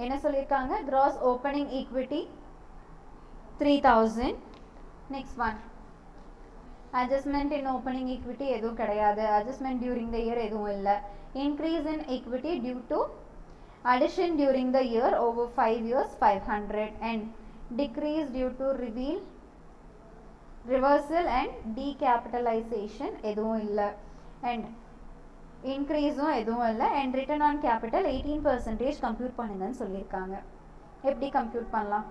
என்ன சொல்லியிருக்காங்க, gross opening equity 3000. Next one, adjustment in opening equity எதுவும் கிடையாது, adjustment during the year எதுவும் இல்லை. increase in equity due to addition during the year over 5 years 500 and decrease due to reversal and decapitalization எதுவும் இல்லை. and இன்க்ரீஸும் எதுவும் இல்லை. And return on capital 18% compute பண்ணுங்கன்னு சொல்லியிருக்காங்க. எப்படி கம்ப்யூட் பண்ணலாம்,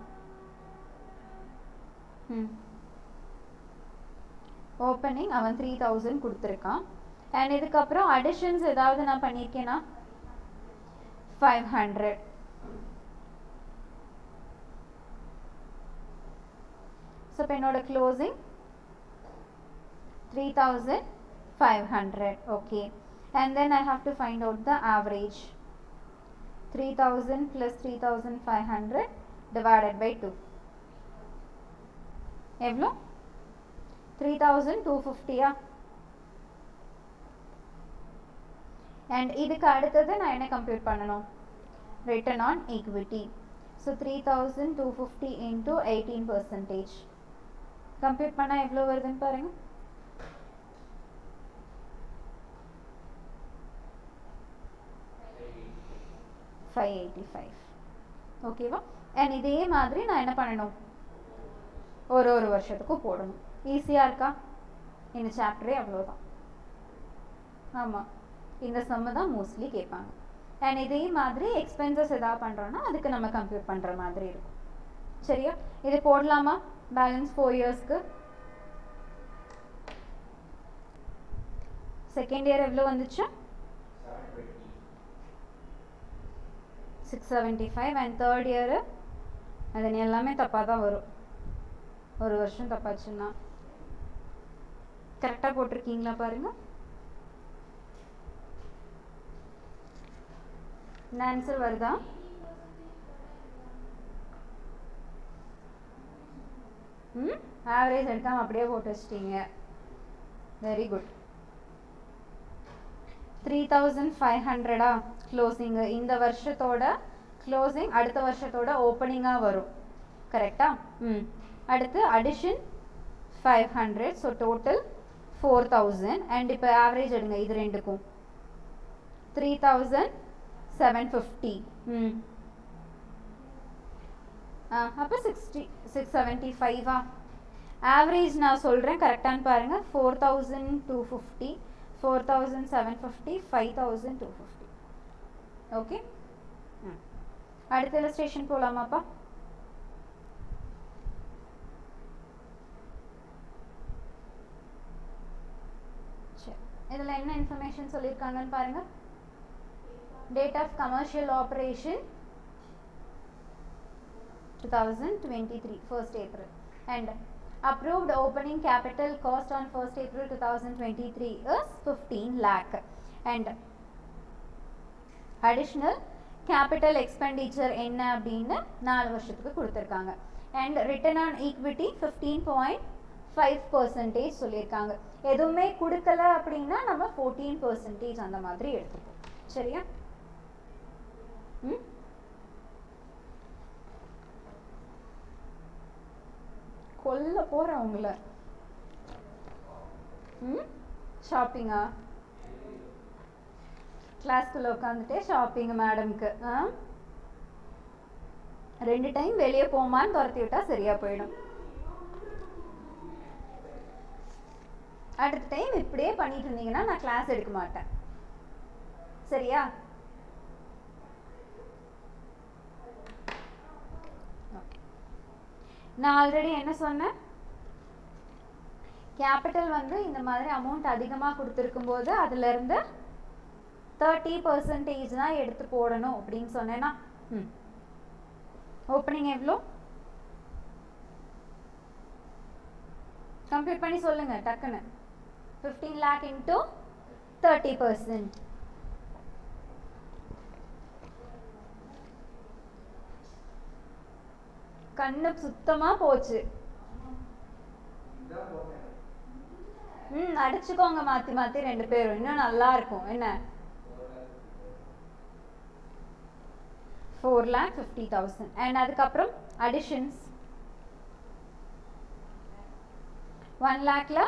ஓப்பனிங் அவன் 3000 கொடுத்துருக்கான். அண்ட் இதுக்கப்புறம் அடிஷன்ஸ் ஏதாவது நான் பண்ணியிருக்கேன்னா 500. ஸோ இப்போ என்னோட closing 3500. Okay. And then I have to find out the average. 3000 plus 3500 divided by 2. எவ்வளோ, 3250. அண்ட் இதுக்கு அடுத்தது நான் என்ன கம்ப்யூட் பண்ணணும், return on equity. So 3250 into 18%. Compute பண்ணால் எவ்வளோ வருதுன்னு பாருங்கள். 585. ஓகேவா? அண்ட் இதே மாதிரி நான் என்ன பண்ணணும், ஒரு வருஷத்துக்கும் போடணும். ஈஸியாக இருக்கா? இந்த சாப்டரே அவ்வளோதான். ஆமாம், இந்த சம்மு தான் மோஸ்ட்லி கேட்பாங்க. அண்ட் இதே மாதிரி எக்ஸ்பென்சஸ் எதாவது பண்ணுறோன்னா அதுக்கு நம்ம கம்ப்யூட் பண்ணுற மாதிரி இருக்கும். சரியா? இது போடலாமா, பேலன்ஸ் 4 இயர்ஸ்க்கு. செகண்ட் இயர் எவ்வளோ வந்துச்சு, 675. அண்ட் தேர்ட் இயரு அது எல்லாமே தப்பாக தான் வரும், ஒரு வருஷம் தப்பாச்சுன்னா. கரெக்டாக போட்டிருக்கீங்களா பாருங்கள். இந்த ஆன்சர் வருதா? ஆவரேஜ் எடுக்காமல் அப்படியே போட்டு வச்சிட்டீங்க. Very good. 3500 க்ளோசிங்கு, இந்த வருஷத்தோட க்ளோசிங் அடுத்த வருஷத்தோட ஓப்பனிங்காக வரும். கரெக்டா? அடுத்து அடிஷன் 500. So total 4000. அண்ட் இப்போ ஆவரேஜ் எடுங்க இது ரெண்டுக்கும், 3750. அப்போ 675. ஆவரேஜ் நான் சொல்கிறேன் கரெக்டானு பாருங்கள். 4250, 4750, 5250. ஓகே. அடுத்த இல்லஸ்ட்ரேஷன் போகலாமாப்பா? சரி, இதில் என்ன இன்ஃபர்மேஷன் சொல்லியிருக்காங்கன்னு பாருங்கள். Date of commercial operation 2023 1st April, and approved opening capital cost on 1st April 2023 is 15 lakh, and additional capital expenditure என்ன அப்படினு 4 வருஷத்துக்கு கொடுத்திருக்காங்க, and return on equity 15.5% சொல்லிருக்காங்க. எதுவுமே கொடுக்கல அப்படினா நம்ம 14% அந்த மாதிரி எடுத்துப்போம். சரியா? கொல்ல போறவங்கள ஷாப்பிங்கா கிளாஸ்க்குள்ள உட்காந்துட்டே ஷாப்பிங் மேடம்க்கு 2 டைம் வெளியே போமான்னு துரத்தி விட்டா சரியா போயிடும். அடுத்த டைம் இப்படியே பண்ணிட்டு இருந்தீங்கன்னா நான் கிளாஸ் எடுக்க மாட்டேன். சரியா? நான் ஆல்ரெடி என்ன சொன்னேன், கேபிட்டல் வந்து இந்த மாதிரி அமௌண்ட் அதிகமாக கொடுத்துருக்கும் போது அதுல இருந்து 30% தான் எடுத்து போடணும் அப்படின்னு சொன்னேன்னா, ஓப்பனிங் எவ்வளோ கம்ப்ளீட் பண்ணி சொல்லுங்க டக்குன்னு. 15 lakh into 30%. கண்ணு சுத்தமா போச்சு. அடிச்சுக்கோங்க மாத்தி மாத்தி 2 பேரும், இன்னும் நல்லா இருக்கும். என்ன 4,50,000 and அதுக்கப்புறம் additions 1 lakhல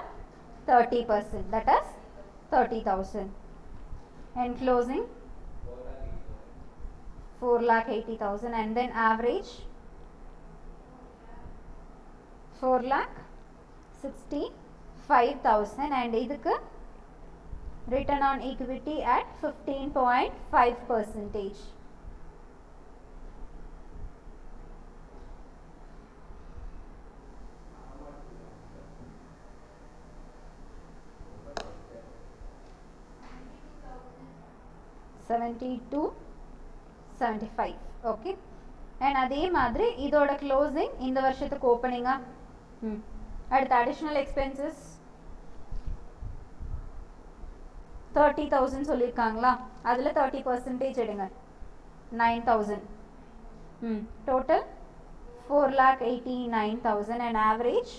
30%, that is 30,000, and closing 4,80,000, and then average 4,65,000, and இதுக்கு return on equity at 15.5%. $72,75. Okay, and அதே மாதிரி இதோட க்ளோசிங் இந்த வருஷத்துக்கு ஓப்பனிங்கா. அடுத்த அடிஷ்னல் எக்ஸ்பென்சஸ் 30,000 சொல்லியிருக்காங்களா, அதில் 30% எடுங்க, 9,000. Total 4,89,000 and average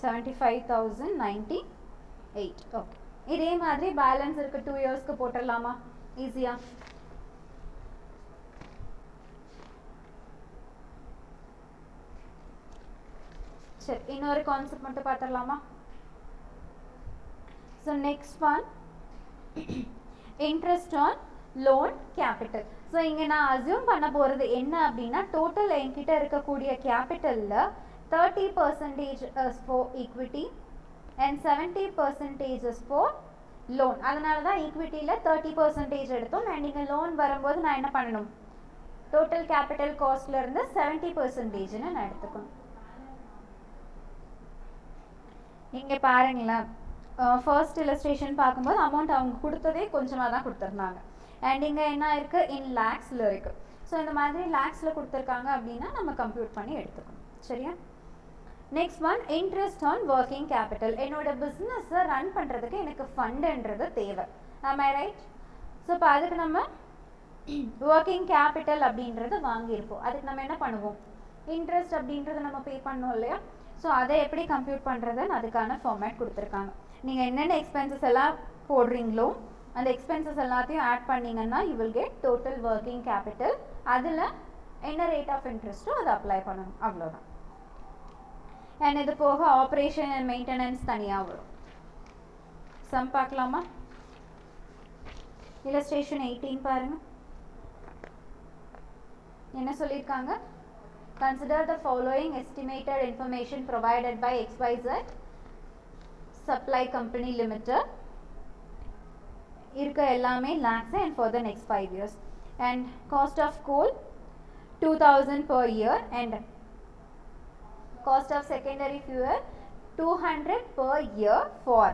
75,098. ஓகே, இதே மாதிரி பேலன்ஸ் இருக்கு 2 இயர்ஸ்க்கு போட்டுடலாமா ஈஸியா? சரி, இன்னொரு கான்செப்ட் மட்டும் பார்த்துடலாமா? So next one, interest on loan capital. So இங்கே நான் அசியூம் பண்ண போகிறது என்ன அப்படின்னா, டோட்டல் என்கிட்ட இருக்கக்கூடிய கேபிட்டலில் 30% is for equity and 70% is for loan. அதனால தான் ஈக்விட்டியில் 30% எடுத்தோம். அண்ட் நீங்கள் லோன் வரும்போது நான் என்ன பண்ணணும், டோட்டல் கேபிட்டல் காஸ்ட்ல இருந்து 70% நான் எடுத்துக்கணும். இங்கே பாருங்களேன், ஃபர்ஸ்ட் இல்லஸ்ட்ரேஷன் பார்க்கும்போது அமௌண்ட் அவங்க கொடுத்ததே கொஞ்சமாக தான் கொடுத்துருந்தாங்க. அண்ட் இங்கே என்ன இருக்குது, இன் லேக்ஸில் இருக்குது. ஸோ இந்த மாதிரி லேக்ஸில் கொடுத்துருக்காங்க அப்படின்னா நம்ம கம்ப்யூட் பண்ணி எடுத்துக்கணும். சரியா? Next one, interest on working capital. என்னோட பிஸ்னஸை ரன் பண்ணுறதுக்கு எனக்கு ஃபண்டுன்றது தேவை. ஆம் ஐ ரைட்? ஸோ இப்போ அதுக்கு நம்ம ஒர்க்கிங் கேபிட்டல் அப்படின்றது வாங்கியிருப்போம். அதுக்கு நம்ம என்ன பண்ணுவோம், இன்ட்ரெஸ்ட் அப்படின்றத நம்ம பே பண்ணோம் இல்லையா? ஸோ அதை எப்படி கம்ப்யூட் பண்ணுறதுன்னு அதுக்கான ஃபார்மேட் கொடுத்துருக்காங்க. நீங்கள் என்னென்ன எக்ஸ்பென்சஸ் எல்லாம் போடுறீங்களோ அந்த எக்ஸ்பென்சஸ் எல்லாத்தையும் ஆட் பண்ணிங்கன்னா you will get total working capital. அதில் என்ன ரேட் ஆஃப் இன்ட்ரெஸ்ட்டோ அதை அப்ளை பண்ணணும், அவ்வளோதான். அண்ட் இது போக ஆப்ரேஷன் அண்ட் மெயின்டெனன்ஸ் தனியாக வரும். சம் பார்க்கலாமா? இல்லஸ்ட்ரேஷன் 18 பாருங்க, என்ன சொல்லியிருக்காங்க, consider the following estimated information provided by XYZ Supply Company Limited. இருக்க எல்லாமே lakhs and for the next 5 years. And cost of coal 2000 per year and cost of secondary fuel 200 per year for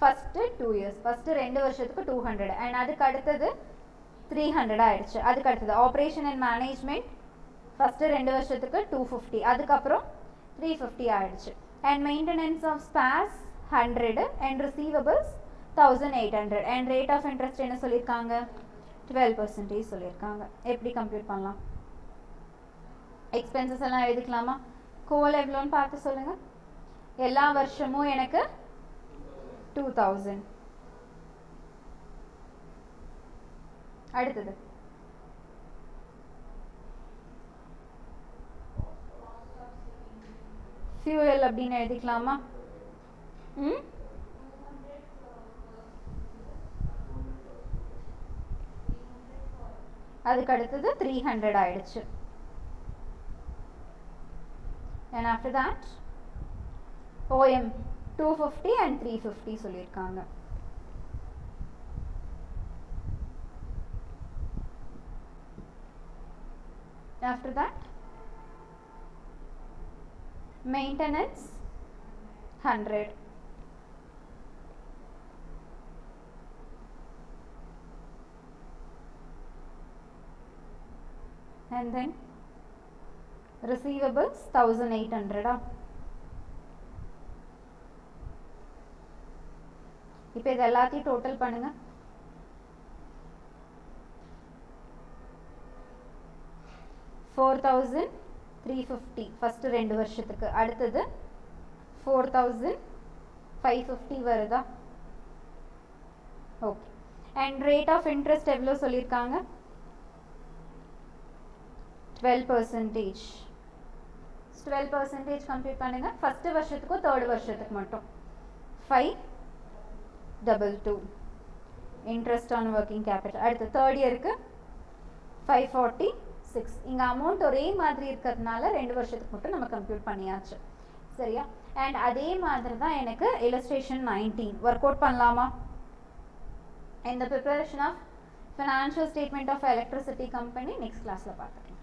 first 2 years. First 2 வருஷத்துக்கு 200 and அதுக்கு அடுத்தது 300 ஆயிடுச்சு. அதுக்கு அடுத்தது operation and management first 2 வருஷத்துக்கு 250, அதுக்கு அப்புறம் 350 ஆயிடுச்சு. and maintenance of spares 100 and receivables 1800 and rate of interest என்ன சொல்லிருக்காங்க 12% சொல்லிருக்காங்க. எப்படி கம்ப்யூட் பண்ணலாம்? எக்ஸ்பென்சஸ் எல்லாம் எழுதிக்கலாமா? கோல் எவ்வளோன்னு பார்த்து சொல்லுங்க. எல்லா வருஷமும் எனக்கு 2000. அடுத்தது ஃபியூயல் அப்படின்னு எழுதிக்கலாமா? அதுக்கு அடுத்தது 300 ஆயிடுச்சு. and after that OM 250 and 350 சொல்லிருக்காங்க. after that maintenance 100 and then receivables 1800. இப்போ இது எல்லாத்தையும் டோட்டல் பண்ணுங்க. $4,350 ஃபர்ஸ்ட் 2 வருஷத்துக்கு. அடுத்தது 4,550 வருதா? Okay. and rate of interest எவ்வளோ சொல்லியிருக்காங்க? 12%. 12% கம்ப்ளீட் பண்ணுங்க. ஃபர்ஸ்ட் வருஷத்துக்கும் 3rd வருஷத்துக்கு மட்டும் 522 இன்ட்ரெஸ்ட் ஆன் ஒர்க்கிங் கேபிட்டல். அடுத்து 3rd இயருக்கு 546. இங்க அமௌண்ட் ஒரே மாதிரி இருக்கிறதுனால 2 வருஷத்துக்கு மட்டும் நம்ம கம்ப்யூட் பண்ணியாச்சு. சரியா? and அதே மாதிரி தான் எனக்கு illustration 19 ஒர்க் அவுட் பண்ணலாமா? in the preparation of financial statement of electricity company next classல பார்க்கலாம்.